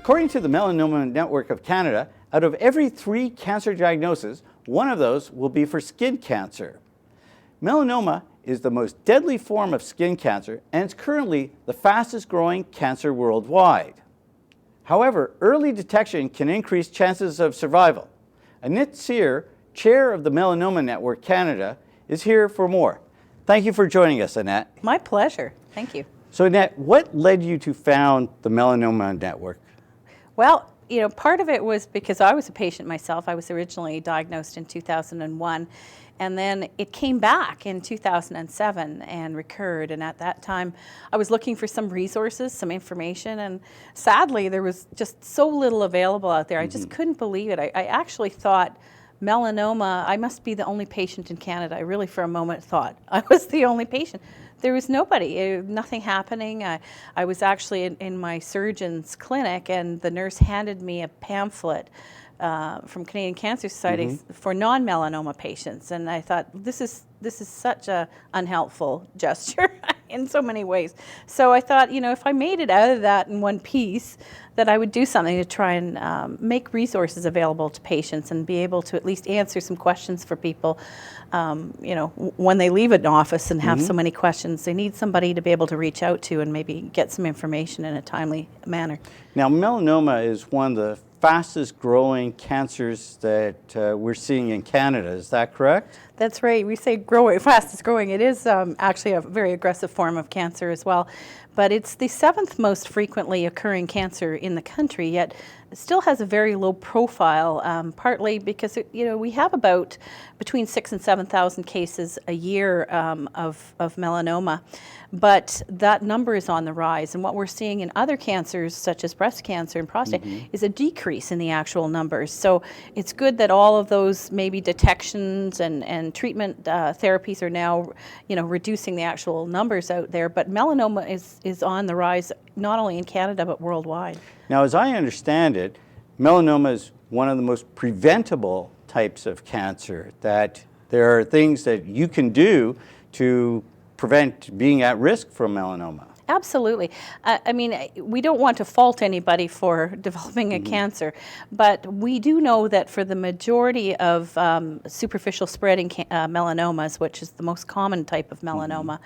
According to the Melanoma Network of Canada, out of every 3 cancer diagnoses, 1 of those will be for skin cancer. Melanoma is the most deadly form of skin cancer, and it's currently the fastest growing cancer worldwide. However, early detection can increase chances of survival. Annette Cyr, chair of the Melanoma Network Canada, is here for more. Thank you for joining us, Annette. My pleasure. Thank you. So, Annette, what led you to found the Melanoma Network? Well, part of it was because I was a patient myself. I was originally diagnosed in 2001, and then it came back in 2007 and recurred. And at that time, I was looking for some resources, some information, and sadly, there was just so little available out there. I just couldn't believe it. I actually thought melanoma, I must be the only patient in Canada. I really, for a moment, thought I was the only patient. There was nobody, nothing happening. I was actually in my surgeon's clinic, and the nurse handed me a pamphlet from Canadian Cancer Society for non-melanoma patients, and I thought, this is such a unhelpful gesture in so many ways. So I thought, if I made it out of that in one piece, that I would do something to try and make resources available to patients and be able to at least answer some questions for people. When they leave an office and have so many questions, they need somebody to be able to reach out to and maybe get some information in a timely manner. Now, melanoma is one of the fastest growing cancers that we're seeing in Canada. Is that correct? That's right. We say fastest growing. It is actually a very aggressive form of cancer as well. But it's the 7th most frequently occurring cancer in the country, yet it still has a very low profile, partly because we have about between 6,000 and 7,000 cases a year of melanoma. But that number is on the rise. And what we're seeing in other cancers, such as breast cancer and prostate, is a decrease in the actual numbers. So it's good that all of those maybe detections and treatment therapies are now, reducing the actual numbers out there. But melanoma is on the rise, not only in Canada, but worldwide. Now, as I understand it, melanoma is one of the most preventable types of cancer, that there are things that you can do to prevent being at risk from melanoma. Absolutely. We don't want to fault anybody for developing a cancer, but we do know that for the majority of superficial spreading melanomas, which is the most common type of melanoma,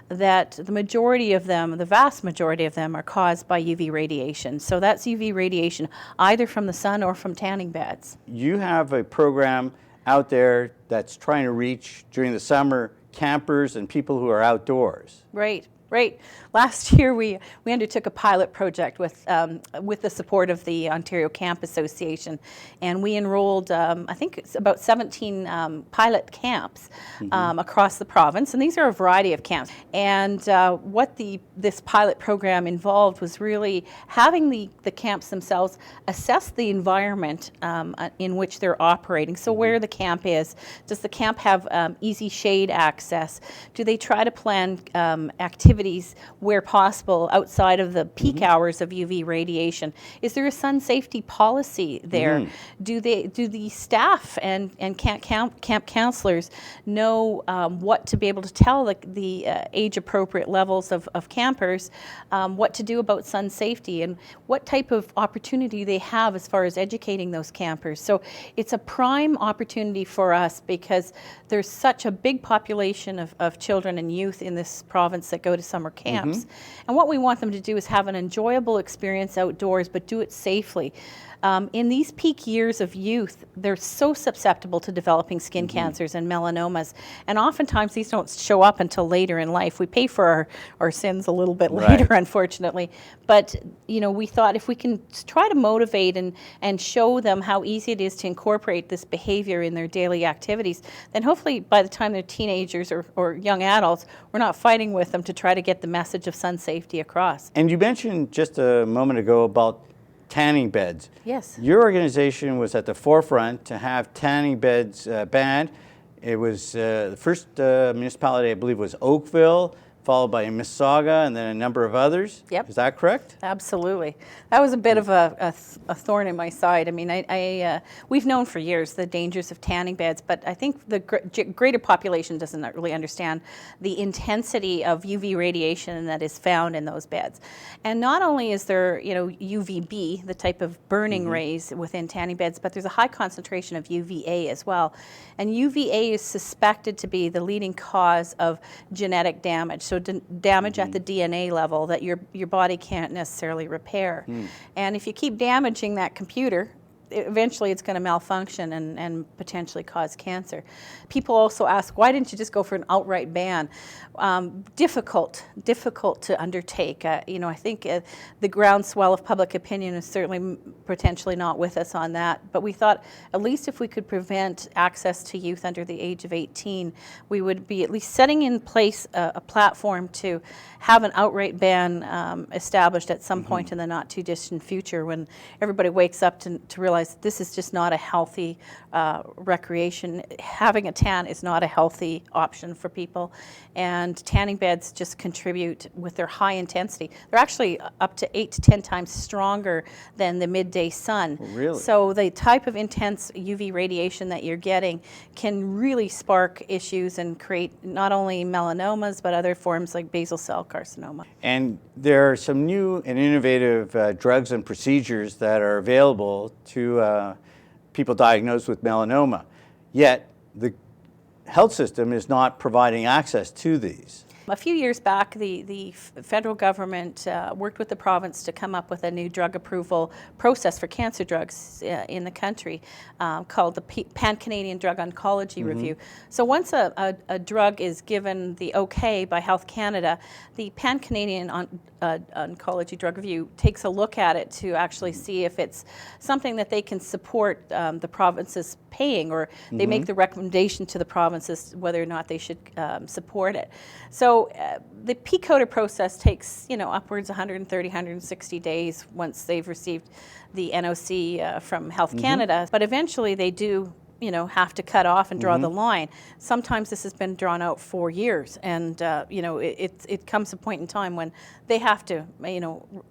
that the majority of them, the vast majority of them, are caused by UV radiation. So that's UV radiation either from the sun or from tanning beds. You have a program out there that's trying to reach, during the summer, campers and people who are outdoors. Right. Last year, we undertook a pilot project with the support of the Ontario Camp Association, and we enrolled, I think it's about 17 pilot camps across the province, and these are a variety of camps. And what this pilot program involved was really having the camps themselves assess the environment in which they're operating. So where the camp is, does the camp have easy shade access? Do they try to plan activities where possible outside of the peak hours of UV radiation? Is there a sun safety policy there? Do the staff and camp counselors know what to be able to tell the age-appropriate levels of campers what to do about sun safety, and what type of opportunity they have as far as educating those campers? So it's a prime opportunity for us because there's such a big population of children and youth in this province that go to summer camps. And what we want them to do is have an enjoyable experience outdoors, but do it safely. In these peak years of youth, they're so susceptible to developing skin cancers and melanomas. And oftentimes these don't show up until later in life. We pay for our sins a little bit later, unfortunately. But, we thought if we can try to motivate and show them how easy it is to incorporate this behavior in their daily activities, then hopefully by the time they're teenagers or young adults, we're not fighting with them to try to get the message of sun safety across. And you mentioned just a moment ago about tanning beds. Yes. Your organization was at the forefront to have tanning beds banned. It was the first municipality, I believe, was Oakville, followed by Mississauga, and then a number of others. Yep. Is that correct? Absolutely. That was a bit of a thorn in my side. I mean, we've known for years the dangers of tanning beds, but I think the greater population doesn't really understand the intensity of UV radiation that is found in those beds. And not only is there, UVB, the type of burning rays within tanning beds, but there's a high concentration of UVA as well. And UVA is suspected to be the leading cause of genetic damage. So damage at the DNA level that your body can't necessarily repair. And if you keep damaging that computer, eventually it's going to malfunction and potentially cause cancer. People also ask, why didn't you just go for an outright ban? Difficult to undertake. I think the groundswell of public opinion is certainly potentially not with us on that. But we thought at least if we could prevent access to youth under the age of 18, we would be at least setting in place a platform to have an outright ban established at some point in the not too distant future when everybody wakes up to realize this is just not a healthy recreation. Having a tan is not a healthy option for people, and tanning beds just contribute with their high intensity. They're actually up to 8 to 10 times stronger than the midday sun. Really? So the type of intense UV radiation that you're getting can really spark issues and create not only melanomas but other forms like basal cell carcinoma. And there are some new and innovative drugs and procedures that are available to people diagnosed with melanoma, yet the health system is not providing access to these. A few years back, the federal government worked with the province to come up with a new drug approval process for cancer drugs in the country called the Pan-Canadian Drug Oncology Review. So once a drug is given the okay by Health Canada, the Pan-Canadian Oncology Drug Review takes a look at it to actually see if it's something that they can support the provinces paying, or they make the recommendation to the provinces whether or not they should support it. So the P-coder process takes, upwards 130, 160 days once they've received the NOC from Health Canada. But eventually they do, have to cut off and draw the line. Sometimes this has been drawn out 4 years, and it comes a point in time when they have to,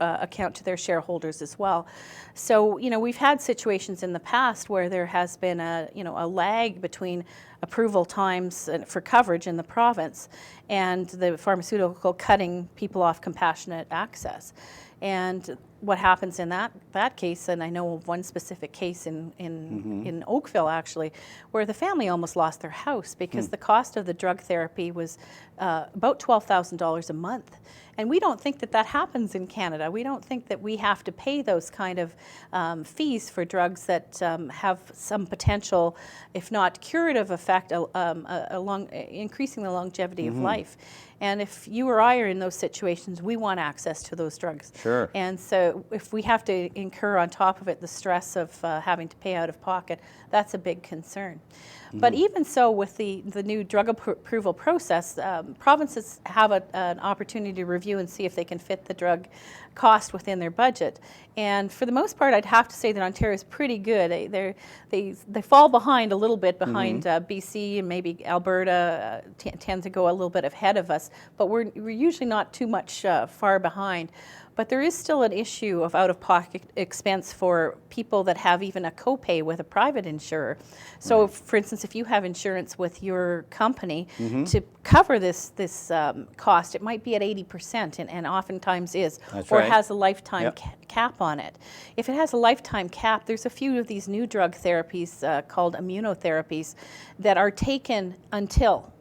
account to their shareholders as well. So, we've had situations in the past where there has been a lag between approval times for coverage in the province and the pharmaceutical cutting people off compassionate access. And what happens in that case, and I know of one specific case in Oakville actually, where the family almost lost their house because the cost of the drug therapy was about $12,000 a month. And we don't think that happens in Canada. We don't think that we have to pay those kind of fees for drugs that have some potential, if not curative effect, increasing the longevity of life. And if you or I are in those situations, we want access to those drugs. Sure. And so if we have to incur on top of it the stress of having to pay out of pocket, that's a big concern. But even so, with the new drug approval process, provinces have an opportunity to review and see if they can fit the drug cost within their budget. And for the most part, I'd have to say that Ontario is pretty good. They fall behind a little bit behind BC, and maybe Alberta tend to go a little bit ahead of us, but we're usually not too much far behind. But there is still an issue of out-of-pocket expense for people that have even a copay with a private insurer. So, for instance, if you have insurance with your company, to cover this cost, it might be at 80%, and oftentimes is, That's or right. has a lifetime cap on it. If it has a lifetime cap, there's a few of these new drug therapies called immunotherapies that are taken until.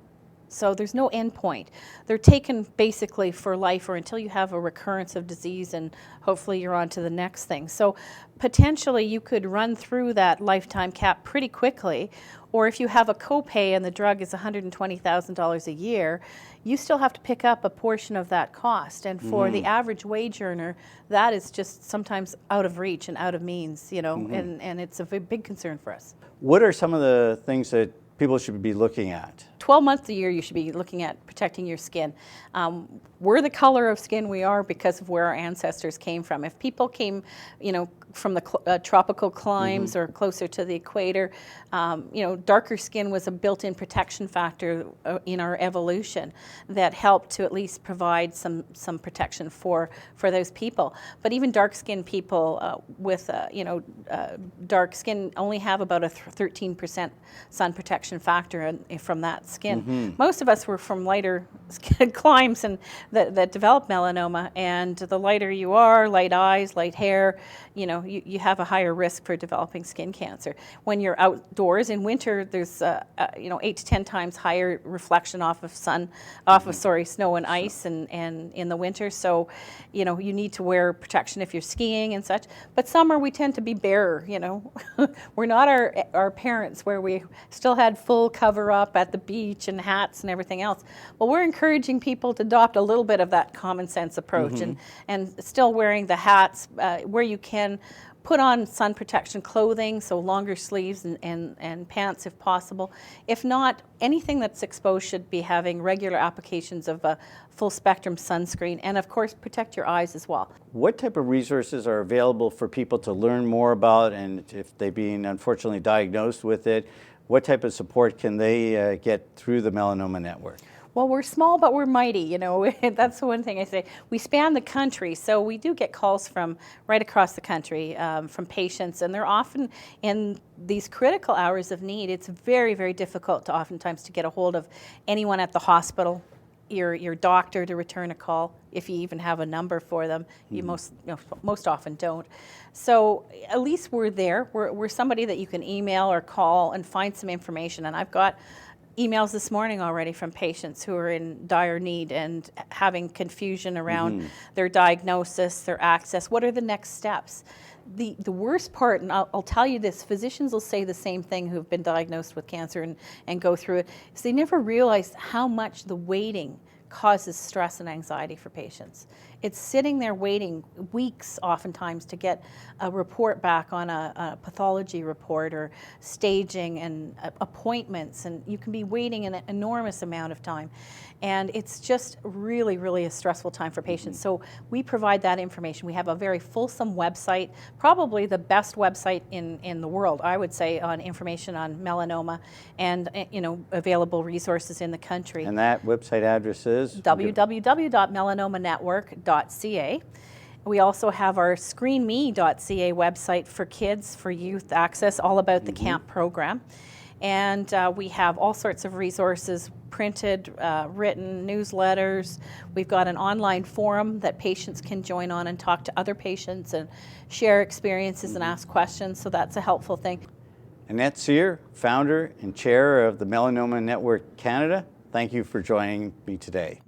So there's no end point. They're taken basically for life or until you have a recurrence of disease, and hopefully you're on to the next thing. So potentially you could run through that lifetime cap pretty quickly, or if you have a copay and the drug is $120,000 a year, you still have to pick up a portion of that cost. And for the average wage earner, that is just sometimes out of reach and out of means, and it's a big concern for us. What are some of the things that people should be looking at? 12 months a year you should be looking at protecting your skin. We're the color of skin we are because of where our ancestors came from. If people came, from the tropical climes or closer to the equator, darker skin was a built-in protection factor in our evolution that helped to at least provide some protection for those people. But even dark-skinned people with dark skin only have about a 13% sun protection factor from that skin. Most of us were from lighter skin climes and that develop melanoma, and the lighter you are, light eyes, light hair, you have a higher risk for developing skin cancer. When you're outdoors in winter, there's 8 to 10 times higher reflection off of snow and ice and in the winter. So, you need to wear protection if you're skiing and such. But summer we tend to be barer, We're not our parents where we still had full cover up at the beach and hats and everything else. Well, we're encouraging people to adopt a little bit of that common sense approach and still wearing the hats where you can. Put on sun protection clothing, so longer sleeves and pants if possible. If not, anything that's exposed should be having regular applications of a full spectrum sunscreen, and of course protect your eyes as well. What type of resources are available for people to learn more about, and if they've been unfortunately diagnosed with it, what type of support can they get through the Melanoma Network? Well, we're small, but we're mighty, That's the one thing I say. We span the country, so we do get calls from right across the country from patients, and they're often in these critical hours of need. It's very, very difficult to oftentimes to get a hold of anyone at the hospital, your doctor to return a call, if you even have a number for them. You most often don't. So at least we're there. We're somebody that you can email or call and find some information, and I've got emails this morning already from patients who are in dire need and having confusion around their diagnosis, their access. What are the next steps? The worst part, and I'll tell you this, physicians will say the same thing who've been diagnosed with cancer and go through it, is they never realize how much the waiting causes stress and anxiety for patients. It's sitting there waiting weeks oftentimes to get a report back on a pathology report or staging and appointments, and you can be waiting an enormous amount of time. And it's just really, really a stressful time for patients. So we provide that information. We have a very fulsome website, probably the best website in the world, I would say, on information on melanoma and available resources in the country. And that website address is? www.melanomanetwork.ca. We also have our screenme.ca website for kids, for youth access, all about the CAMP program. And we have all sorts of resources, printed, written, newsletters. We've got an online forum that patients can join on and talk to other patients and share experiences and ask questions, so that's a helpful thing. Annette Cyr, founder and chair of the Melanoma Network Canada, thank you for joining me today.